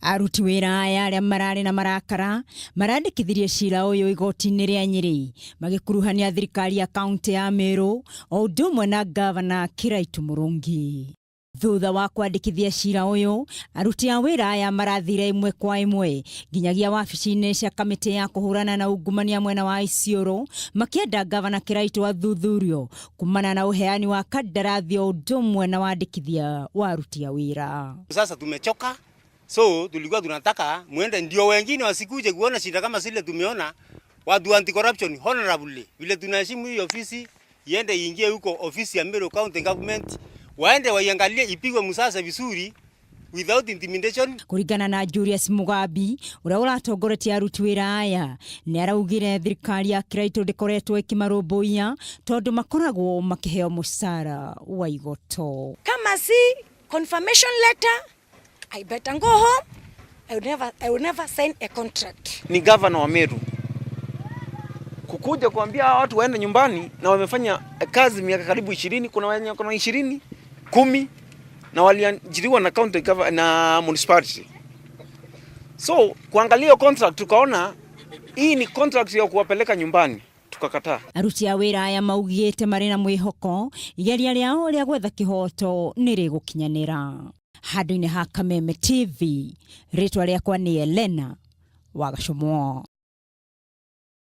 Aruti wĩra aya arĩa mararĩ na marakara marandĩkithirie cira ũyũ igoti-inĩ rĩa Nyeri magĩkuruhania thirikari ya kaunti ya Meru o ũndũ ũmwe na gavana Kiraitu Murungi. Thutha wa kwandĩkithia cira ũyũ, aruti a wĩra aya marathire imwe kwa imwe nginyagia wabici-inĩ cia kamĩtĩ ya kũhũrana na ungumania mwena wa Isiolo makĩenda gavana Kiraitu athuthurio kumana na uheani wa kandarathi o ũndũ ũmwe na wandĩkithia wa aruti a wĩra. Sasa tumechoka. So tulikuwa tunataka muende ndio wengine wasikuje kuona shida kama zile tumeona watu anti corruption honorably. Vile tunaheshimu hii ofisi iende iingie huko ofisi ya Meru County Government, waende waiangalie ipigwe msasa vizuri without intimidation. Kuringana na Julius Mugabi uria uratongoretie aruti wĩra aya ni araugire thirikari ya Kiraitu ndikoretwo ikimarũmbũiya tondu makoragwo makiheo mũcara wa igoto. Kama si confirmation letter, I better go home. I will never sign a contract. Ni governor wa Meru kukuja kuambia watu waende nyumbani na wamefanya kazi miaka karibu 20, kuna 20, 10 na waliajiriwa na county na municipality. So kuangalia contract tukaona hii ni contract ya kuwapeleka nyumbani, tukakataa. Aruti a wĩra aya maugĩte marĩ na mwĩhoko igeria rĩao rĩa gwetha kĩhoto nĩ rĩgũkinyanĩra. Handũ-inĩ ha Kameme TV, rĩtwa rĩakwa nĩ Elena Wagacomwo.